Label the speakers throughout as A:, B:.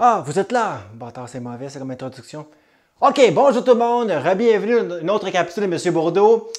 A: Ah, vous êtes là! Bâtard, c'est mauvais, c'est comme introduction. OK, bonjour tout le monde, bienvenue à une autre capsule de M. Bourdeau.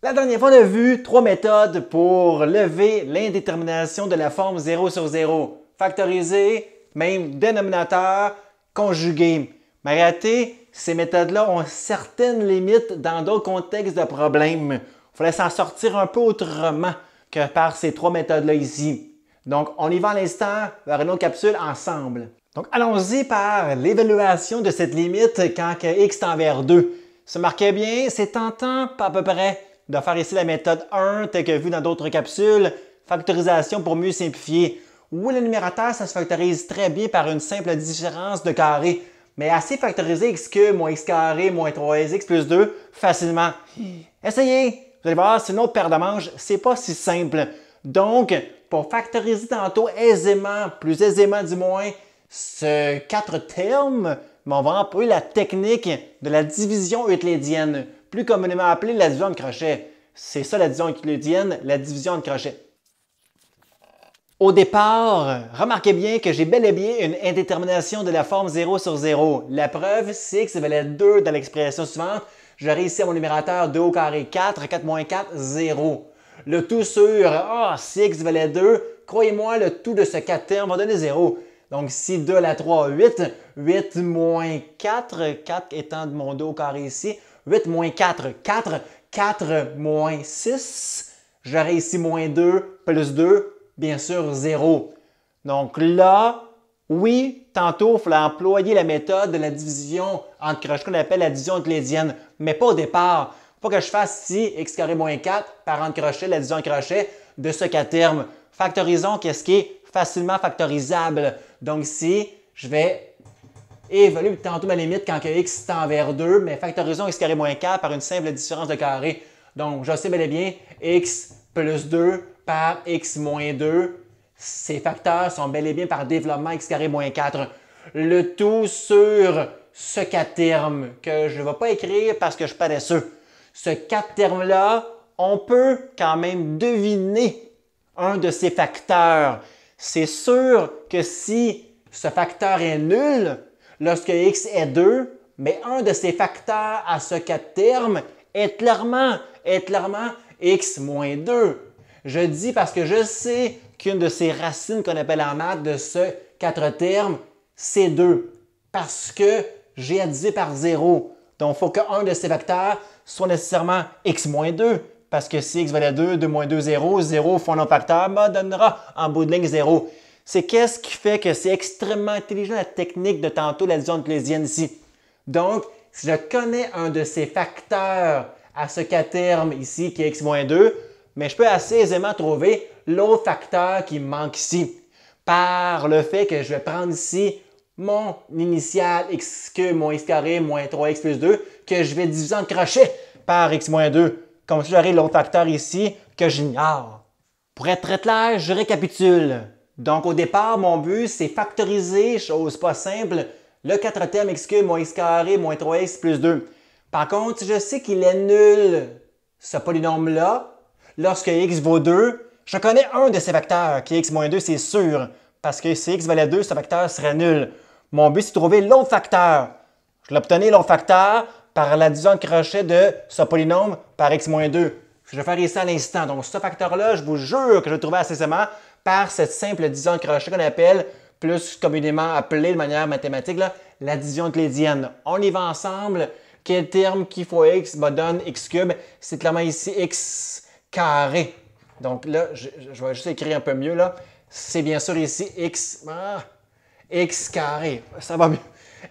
A: La dernière fois, on a vu 3 méthodes pour lever l'indétermination de la forme 0 sur 0. Factoriser, même dénominateur, conjugué. Mais en réalité, ces méthodes-là ont certaines limites dans d'autres contextes de problèmes. Il fallait s'en sortir un peu autrement que par ces 3 méthodes-là ici. Donc, on y va à l'instant vers une autre capsule ensemble. Donc, allons-y par l'évaluation de cette limite quand x tend vers 2. Se marquez bien, c'est tentant, pas à peu près, de faire ici la méthode 1, telle que vue dans d'autres capsules, factorisation pour mieux simplifier. Oui, le numérateur, ça se factorise très bien par une simple différence de carré, mais assez factoriser x cube moins x carré moins 3x plus 2 facilement. Essayez! Vous allez voir, c'est une autre paire de manches, c'est pas si simple. Donc, pour factoriser tantôt aisément, plus aisément du moins, ce 4 termes, on va employer la technique de la division euclidienne, plus communément appelée la division de crochet. C'est ça la division euclidienne, la division de crochet. Au départ, remarquez bien que j'ai bel et bien une indétermination de la forme 0 sur 0. La preuve, c'est que ça valait 2 dans l'expression suivante. J'aurai ici à mon numérateur 2 au carré 4, 4 moins 4, 0. Le tout sur, si x valait 2, croyez-moi, le tout de ce 4 termes va donner 0. Donc, si 2 à la 3, 8, 8 moins 4, 4 étant de mon 2 au carré ici, 8 moins 4, 4, 4 moins 6, j'aurai ici moins 2 plus 2, bien sûr 0. Donc là, oui, tantôt, il fallait employer la méthode de la division entre crochets qu'on appelle la division euclidienne, mais pas au départ. Il faut que je fasse ici x carré moins 4 par entre crochet, la division en crochet de ce 4 termes. Factorisons qu'est-ce qui est facilement factorisable. Donc ici, je vais évaluer tantôt ma limite quand x tend vers 2, mais factorisons x carré moins 4 par une simple différence de carré. Donc, je sais bel et bien x plus 2 par x moins 2. Ces facteurs sont bel et bien par développement x carré moins 4. Le tout sur ce 4 termes que je ne vais pas écrire parce que je suis paresseux. Ce 4 termes-là, on peut quand même deviner un de ces facteurs. C'est sûr que si ce facteur est nul, lorsque x est 2, mais un de ces facteurs à ce 4 termes est clairement x moins 2. Je dis parce que je sais qu'une de ces racines qu'on appelle en maths de ce 4 termes, c'est 2. Parce que j'ai à diviser par 0. Donc, il faut qu'un de ces facteurs soit nécessairement x moins 2. Parce que si x valait 2, 2 moins 2, 0, 0 fois un facteur me donnera en bout de ligne 0. C'est qu'est-ce qui fait que c'est extrêmement intelligent la technique de tantôt la division euclidienne ici. Donc, si je connais un de ces facteurs à ce 4 termes ici qui est x moins 2, mais je peux assez aisément trouver l'autre facteur qui me manque ici. Par le fait que je vais prendre ici mon initial x cube moins x carré moins 3x plus 2 que je vais diviser en crochet par x moins 2. Comme ça, j'aurai l'autre facteur ici que j'ignore. Pour être très clair, je récapitule. Donc, au départ, mon but, c'est factoriser, chose pas simple, le 4 termes x cube moins x carré moins 3x plus 2. Par contre, si je sais qu'il est nul, ce polynôme-là, lorsque x vaut 2, je connais un de ces facteurs qui est x moins 2, c'est sûr. Parce que si x valait 2, ce facteur serait nul. Mon but, c'est de trouver l'autre facteur. Je l'obtenais l'autre facteur par la division de crochet de ce polynôme par x moins 2. Je vais faire ici à l'instant. Donc, ce facteur-là, je vous jure que je vais le trouver assez aisément par cette simple division de crochet qu'on appelle, plus communément appelée de manière mathématique, là, la division euclidienne. On y va ensemble. Quel terme qui fois x me donne x cube? C'est clairement ici x carré. Donc là, je vais juste écrire un peu mieux. Là. C'est bien sûr ici x carré. Ça va mieux.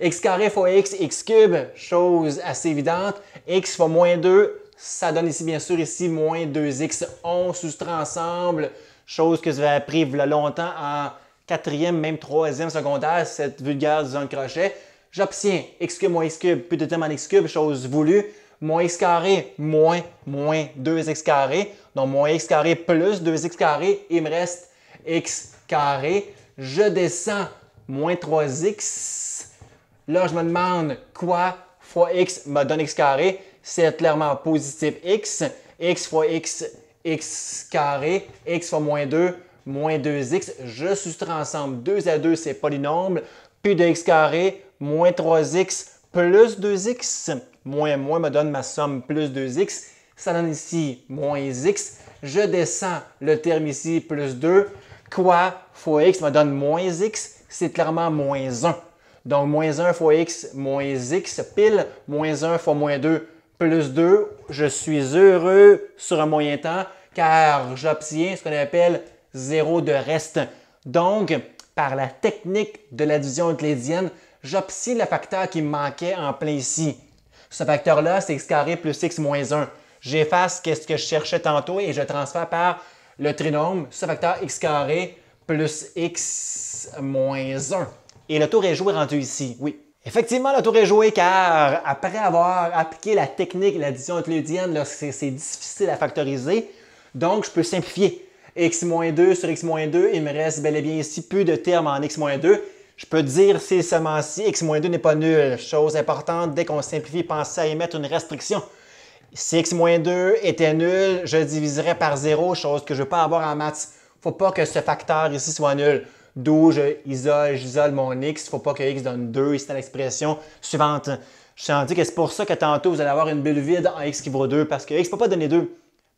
A: X carré fois x, x cube, chose assez évidente. X fois moins 2, ça donne ici bien sûr ici moins 2x. On soustrait ensemble, chose que vous avez appris il y a longtemps en 4e, même 3e secondaire, cette vulgaire division de crochet. J'obtiens x cube moins x cube, plus de termes en x cube, chose voulue, moins x carré moins 2x carré. Donc moins x carré plus 2x carré, il me reste x carré. Je descends moins 3x. Là, je me demande quoi fois x me donne x carré. C'est clairement positif x. X fois x, x carré. X fois moins 2, moins 2x. Je soustrais ensemble 2 à 2, c'est polynôme. Pi de x carré moins 3x plus 2x. Moins me donne ma somme plus 2x. Ça donne ici moins x. Je descends le terme ici plus 2. Quoi fois x me donne moins x. C'est clairement moins 1. Donc, moins 1 fois x moins x, pile, moins 1 fois moins 2 plus 2. Je suis heureux sur un moyen temps car j'obtiens ce qu'on appelle 0 de reste. Donc, par la technique de la division euclidienne, j'obtiens le facteur qui me manquait en plein ici. Ce facteur-là, c'est x carré plus x moins 1. J'efface ce que je cherchais tantôt et je transfère par le trinôme, ce facteur x carré plus x moins 1. Et le tour est joué rendu ici, oui. Effectivement, le tour est joué car après avoir appliqué la technique de l'addition euclidienne, c'est difficile à factoriser. Donc, je peux simplifier. X-2 sur x-2, il me reste bel et bien ici peu de termes en x-2. Je peux dire c'est seulement si x-2 n'est pas nul. Chose importante, dès qu'on simplifie, pensez à y mettre une restriction. Si x-2 était nul, je diviserais par 0, chose que je ne veux pas avoir en maths. Il ne faut pas que ce facteur ici soit nul. D'où j'isole mon x. Il ne faut pas que x donne 2 ici dans l'expression suivante. Je t'ai dit que c'est pour ça que tantôt, vous allez avoir une bulle vide en x qui vaut 2 parce que x ne peut pas donner 2.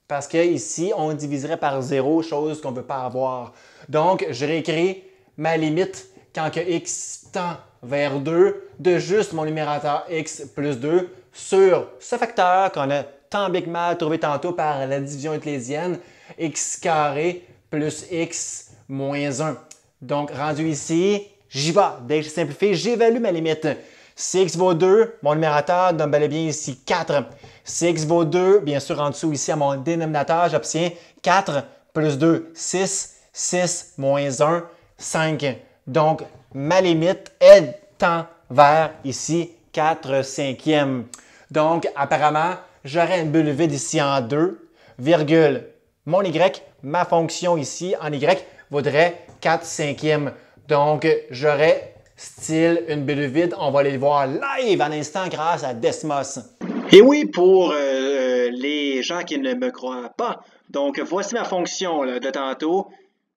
A: Parce qu'ici, on diviserait par 0, chose qu'on ne veut pas avoir. Donc, je réécris ma limite quand que x tend vers 2 de juste mon numérateur x plus 2 sur ce facteur qu'on a tant bien que mal trouvé tantôt par la division euclidienne, x carré plus x moins 1. Donc, rendu ici, j'y vais. Dès que j'ai simplifié, j'évalue ma limite. Si x vaut 2, mon numérateur donne bel et bien ici 4. Si x vaut 2, bien sûr, en dessous ici à mon dénominateur, j'obtiens 4 plus 2, 6, 6 moins 1, 5. Donc, ma limite, elle tend vers ici 4 cinquièmes. Donc, apparemment, j'aurais une bulle vide ici en 2, virgule, mon y, ma fonction ici en y, vaudrait 4 cinquièmes. Donc, j'aurais style une bulle vide. On va aller le voir live à l'instant grâce à Desmos. Et oui, pour les gens qui ne me croient pas, donc voici ma fonction là, de tantôt.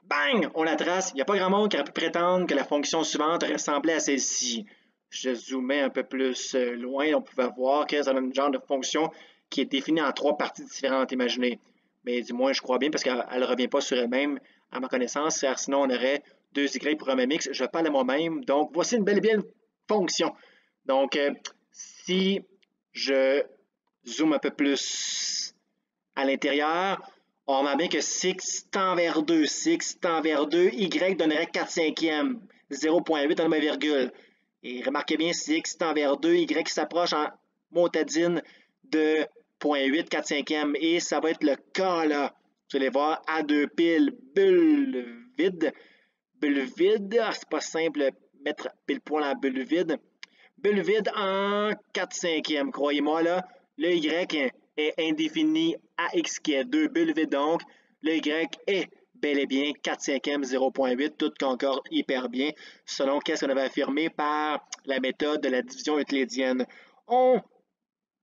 A: Bang! On la trace. Il n'y a pas grand monde qui aurait pu prétendre que la fonction suivante ressemblait à celle-ci. Je zoomais un peu plus loin. On pouvait voir que ça donne une genre de fonction qui est définie en 3 parties différentes, imaginez. Mais du moins, je crois bien parce qu'elle ne revient pas sur elle-même à ma connaissance, car sinon on aurait 2y pour un même x. Je parle à moi-même. Donc, voici une belle fonction. Donc, si je zoome un peu plus à l'intérieur, on remarque bien que 6 tend vers 2, 6 tend vers 2, y donnerait 4 cinquièmes, 0,8 dans ma virgule. Et remarquez bien, si x tend vers 2, y s'approche en motadine de 0,8, 4 cinquièmes. Et ça va être le cas là. Vous allez voir, à 2 piles, bulle vide. Bulle vide, c'est pas simple, mettre pile poil en bulle vide. Bulle vide en 4 cinquièmes. Croyez-moi là, le y est indéfini à x qui est 2 bulle vide donc. Le y est bel et bien 4 cinquièmes, 0,8, tout concorde hyper bien, selon qu'est-ce qu'on avait affirmé par la méthode de la division euclidienne. On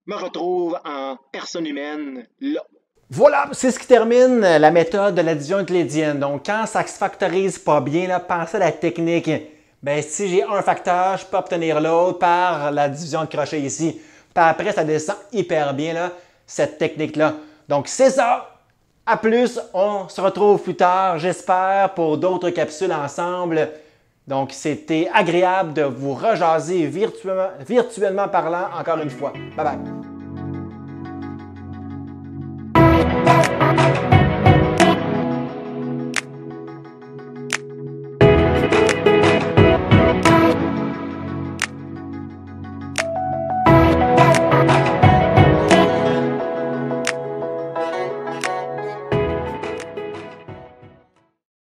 A: me retrouve en personne humaine là. Voilà, c'est ce qui termine la méthode de la division euclidienne. Donc, quand ça ne se factorise pas bien, là, pensez à la technique. Bien, si j'ai un facteur, je peux obtenir l'autre par la division de crochet ici. Puis après, ça descend hyper bien, là, cette technique-là. Donc, c'est ça. À plus, on se retrouve plus tard, j'espère, pour d'autres capsules ensemble. Donc, c'était agréable de vous rejaser virtuellement parlant encore une fois. Bye bye.